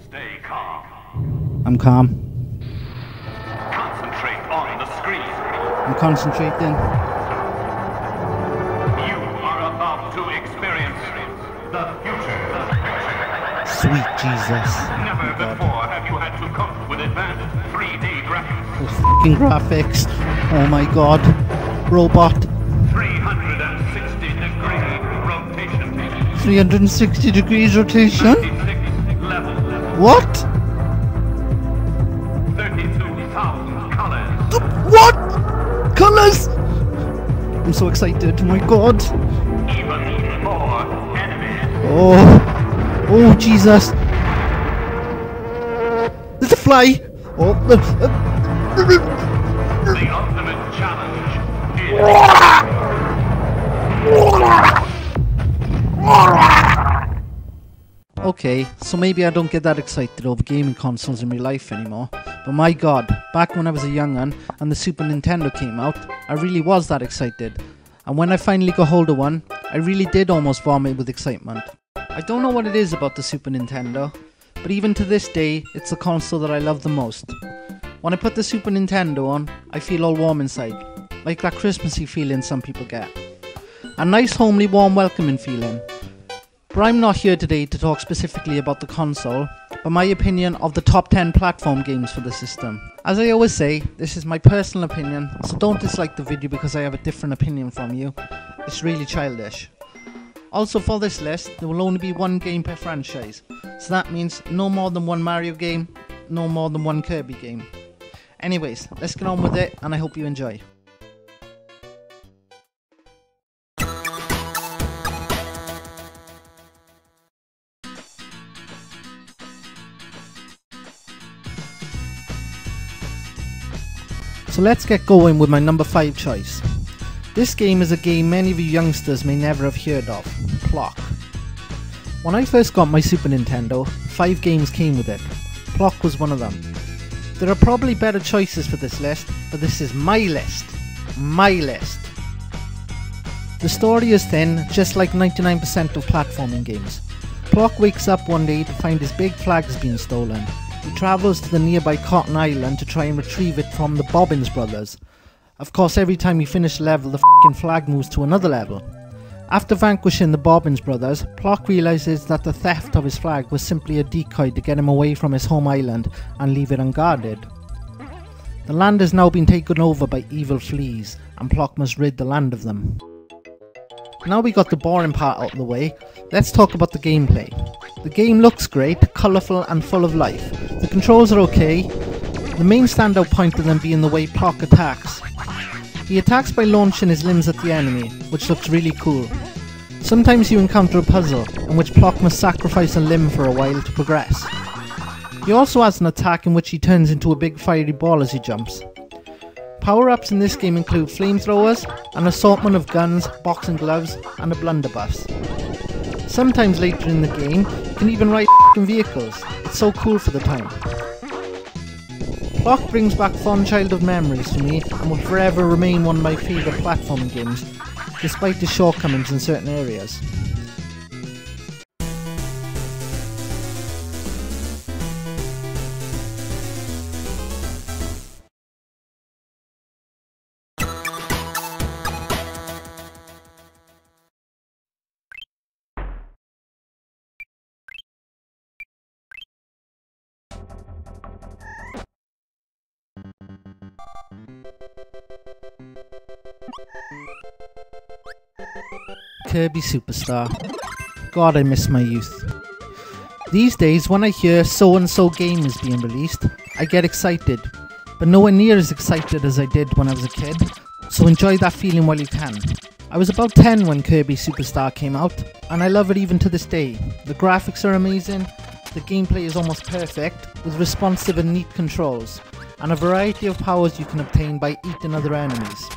Stay calm. I'm calm. Concentrate on the screen. I'm concentrating. You are about to experience the future. Sweet Jesus. Never before have you had to cope with advanced 3D graphics. Those fucking graphics. Oh my god. Robot. 360-degree rotation. 360 degrees rotation? 96 level. What? 32,000 colors. What? Colors? I'm so excited. Oh my god. Even more enemies. Oh Jesus. There's a fly. Oh. The ultimate challenge is... Okay, so maybe I don't get that excited over gaming consoles in real life anymore, but my god, back when I was a young'un and the Super Nintendo came out, I really was that excited. And when I finally got hold of one, I really did almost vomit with excitement. I don't know what it is about the Super Nintendo, but even to this day, it's the console that I love the most. When I put the Super Nintendo on, I feel all warm inside, like that Christmassy feeling some people get. A nice homely warm welcoming feeling. But I'm not here today to talk specifically about the console, but my opinion of the top 10 platform games for the system. As I always say, this is my personal opinion, so don't dislike the video because I have a different opinion from you. It's really childish. Also for this list, there will only be one game per franchise, so that means no more than one Mario game, no more than one Kirby game. Anyways, let's get on with it and I hope you enjoy. So let's get going with my number 5 choice. This game is a game many of you youngsters may never have heard of, Plock. When I first got my Super Nintendo, 5 games came with it. Plock was one of them. There are probably better choices for this list, but this is my list. My list. The story is thin, just like 99% of platforming games. Plock wakes up one day to find his big flag has been stolen. He travels to the nearby Cotton Island to try and retrieve it from the Bobbins brothers. Of course, every time you finish a level, the f***ing flag moves to another level. After vanquishing the Bobbins brothers, Plock realises that the theft of his flag was simply a decoy to get him away from his home island and leave it unguarded. The land has now been taken over by evil fleas, and Plock must rid the land of them. Now we got the boring part out of the way, let's talk about the gameplay. The game looks great, colourful and full of life. The controls are okay. The main standout point of them being the way Plock attacks. He attacks by launching his limbs at the enemy, which looks really cool. Sometimes you encounter a puzzle, in which Plock must sacrifice a limb for a while to progress. He also has an attack in which he turns into a big fiery ball as he jumps. Power-ups in this game include flamethrowers, an assortment of guns, boxing gloves and a blunderbuss. Sometimes later in the game, you can even ride f***ing vehicles. It's so cool for the time. Plock brings back fond childhood memories for me and will forever remain one of my favourite platforming games, despite the shortcomings in certain areas. Kirby Superstar. God, I miss my youth. These days, when I hear so-and-so game is being released, I get excited, but nowhere near as excited as I did when I was a kid, so enjoy that feeling while you can. I was about 10 when Kirby Superstar came out, and I love it even to this day. The graphics are amazing, the gameplay is almost perfect, with responsive and neat controls, and a variety of powers you can obtain by eating other enemies.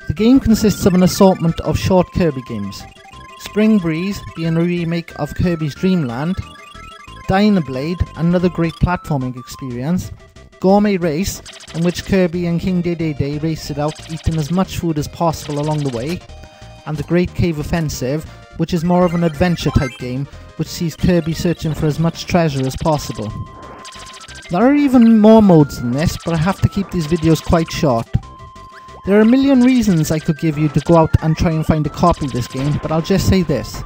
The game consists of an assortment of short Kirby games. Spring Breeze being a remake of Kirby's Dream Land, Dynablade, another great platforming experience, Gourmet Race, in which Kirby and King Dedede race it out eating as much food as possible along the way, and the Great Cave Offensive, which is more of an adventure type game, which sees Kirby searching for as much treasure as possible. There are even more modes than this, but I have to keep these videos quite short. There are a million reasons I could give you to go out and try and find a copy of this game, but I'll just say this.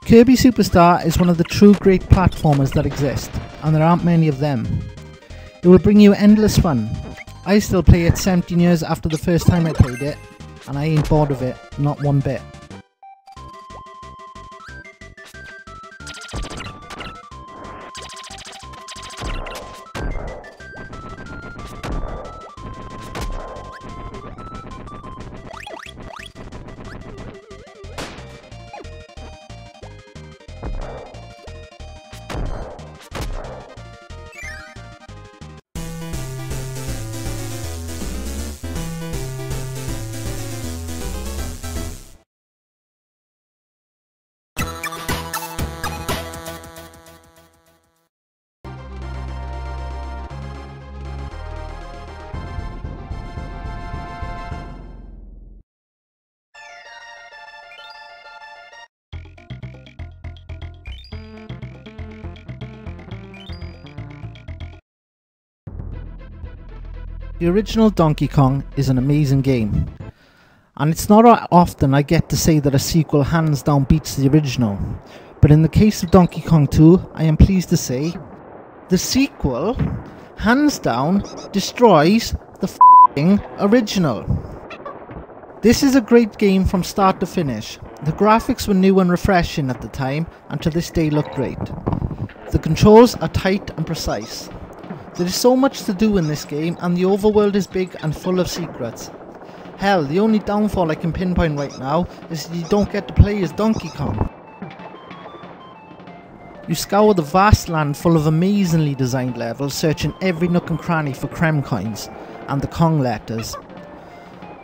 Kirby Superstar is one of the true great platformers that exist, and there aren't many of them. It will bring you endless fun. I still play it 17 years after the first time I played it, and I ain't bored of it, not one bit. The original Donkey Kong is an amazing game, and it's not often I get to say that a sequel hands down beats the original, but in the case of Donkey Kong 2, I am pleased to say the sequel, hands down, destroys the f***ing original. This is a great game from start to finish. The graphics were new and refreshing at the time, and to this day look great. The controls are tight and precise. There is so much to do in this game, and the overworld is big and full of secrets. Hell, the only downfall I can pinpoint right now is that you don't get to play as Donkey Kong. You scour the vast land full of amazingly designed levels, searching every nook and cranny for Krem coins and the Kong letters.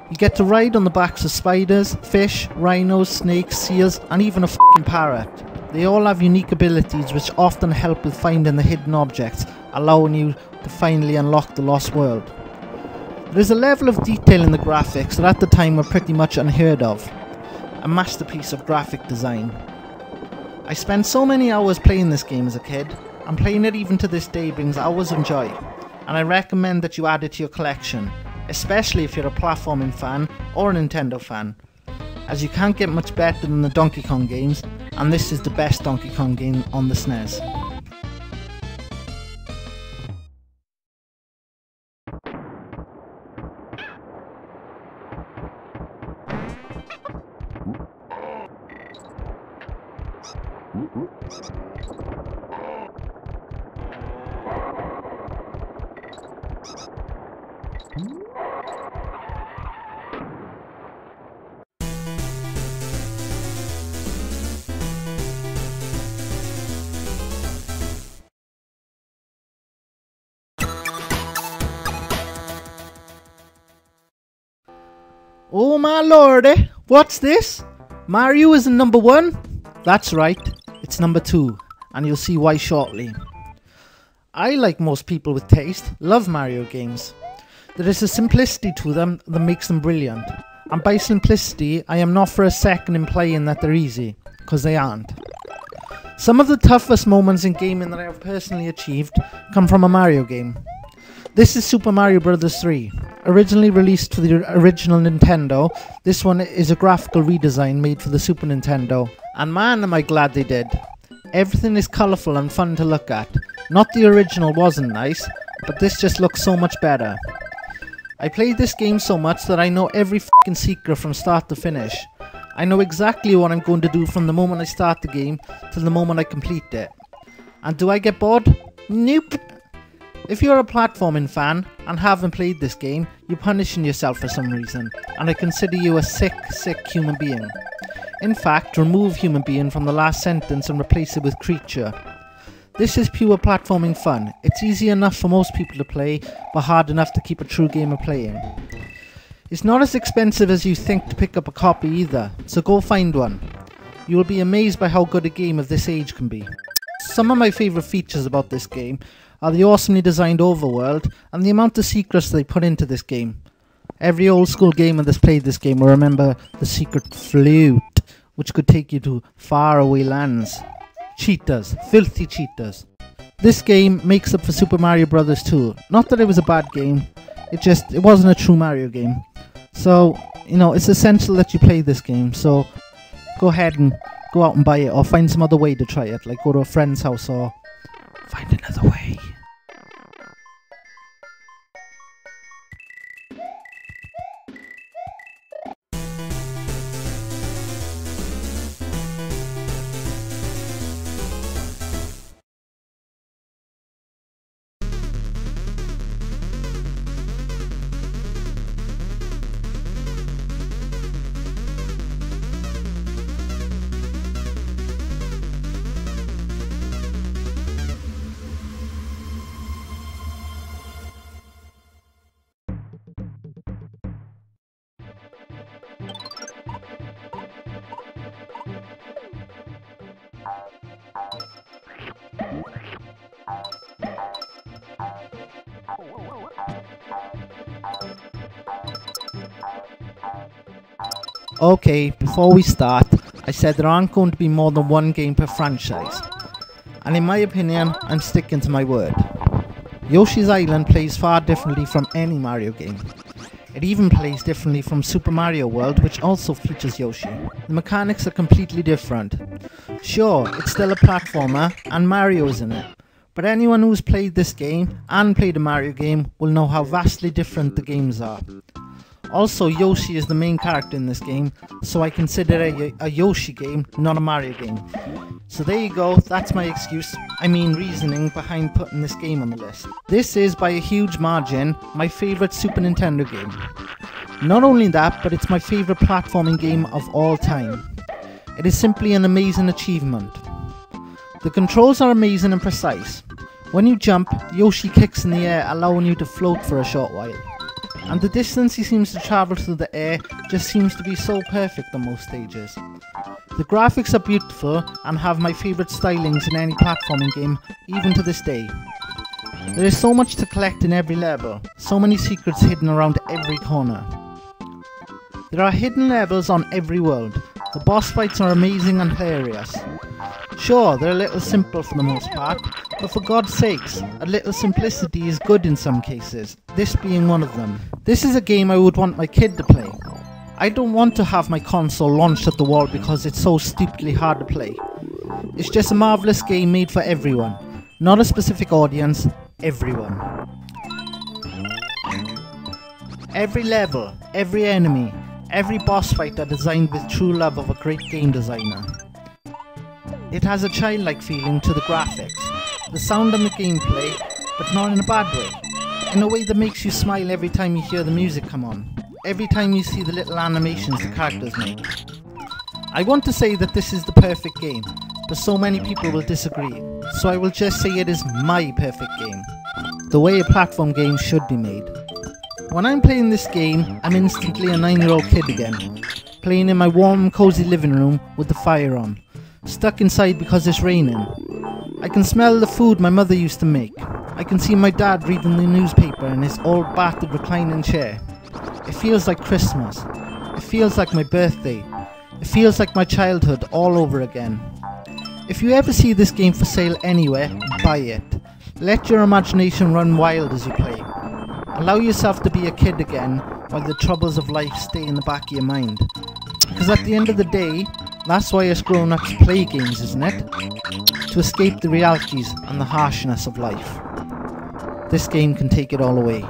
You get to ride on the backs of spiders, fish, rhinos, snakes, seals, and even a f***ing parrot. They all have unique abilities which often help with finding the hidden objects, allowing you to finally unlock the lost world. There is a level of detail in the graphics that at the time were pretty much unheard of. A masterpiece of graphic design. I spent so many hours playing this game as a kid, and playing it even to this day brings hours of joy, and I recommend that you add it to your collection, especially if you're a platforming fan or a Nintendo fan, as you can't get much better than the Donkey Kong games, and this is the best Donkey Kong game on the SNES. Oh my lordy, what's this? Mario isn't number 1? That's right, it's number 2, and you'll see why shortly. I, like most people with taste, love Mario games. There is a simplicity to them that makes them brilliant, and by simplicity I am not for a second implying that they're easy, because they aren't. Some of the toughest moments in gaming that I have personally achieved come from a Mario game. This is Super Mario Bros. 3. Originally released for the original Nintendo, this one is a graphical redesign made for the Super Nintendo. And man am I glad they did. Everything is colourful and fun to look at. Not the original wasn't nice, but this just looks so much better. I played this game so much that I know every f***ing secret from start to finish. I know exactly what I'm going to do from the moment I start the game till the moment I complete it. And do I get bored? Nope. If you're a platforming fan and haven't played this game, you're punishing yourself for some reason, and I consider you a sick human being. In fact, remove human being from the last sentence and replace it with creature. This is pure platforming fun. It's easy enough for most people to play, but hard enough to keep a true gamer playing. It's not as expensive as you think to pick up a copy either, so go find one. You will be amazed by how good a game of this age can be. Some of my favourite features about this game are the awesomely designed overworld and the amount of secrets they put into this game. Every old school gamer that's played this game will remember the secret flute, which could take you to faraway lands. Cheaters, filthy cheaters. This game makes up for Super Mario Bros. 2. Not that it was a bad game, it wasn't a true Mario game. So, it's essential that you play this game, so go ahead and go out and buy it, or find some other way to try it, like go to a friend's house or find another way. Okay, before we start, I said there aren't going to be more than one game per franchise. And in my opinion, I'm sticking to my word. Yoshi's Island plays far differently from any Mario game. It even plays differently from Super Mario World, which also features Yoshi. The mechanics are completely different. Sure, it's still a platformer, and Mario's in it. But anyone who's played this game, and played a Mario game, will know how vastly different the games are. Also, Yoshi is the main character in this game, so I consider it a Yoshi game, not a Mario game. So there you go, that's my reasoning behind putting this game on the list. This is, by a huge margin, my favourite Super Nintendo game. Not only that, but it's my favourite platforming game of all time. It is simply an amazing achievement. The controls are amazing and precise. When you jump, Yoshi kicks in the air, allowing you to float for a short while. And the distance he seems to travel through the air just seems to be so perfect on most stages. The graphics are beautiful and have my favourite stylings in any platforming game, even to this day. There is so much to collect in every level, so many secrets hidden around every corner. There are hidden levels on every world. The boss fights are amazing and hilarious. Sure, they're a little simple for the most part, but for God's sakes, a little simplicity is good in some cases, this being one of them. This is a game I would want my kid to play. I don't want to have my console launched at the wall because it's so stupidly hard to play. It's just a marvellous game made for everyone. Not a specific audience, everyone. Every level, every enemy, every boss fight are designed with true love of a great game designer. It has a childlike feeling to the graphics, the sound and the gameplay, but not in a bad way. In a way that makes you smile every time you hear the music come on, every time you see the little animations the characters make. I want to say that this is the perfect game, but so many people will disagree, so I will just say it is my perfect game, the way a platform game should be made. When I'm playing this game, I'm instantly a 9-year-old kid again, playing in my warm, cozy living room with the fire on, stuck inside because it's raining. I can smell the food my mother used to make. I can see my dad reading the newspaper in his old battered reclining chair. It feels like Christmas. It feels like my birthday. It feels like my childhood all over again. If you ever see this game for sale anywhere, buy it. Let your imagination run wild as you play. Allow yourself to be a kid again while the troubles of life stay in the back of your mind. Because at the end of the day, that's why us grown-ups play games, isn't it? To escape the realities and the harshness of life. This game can take it all away.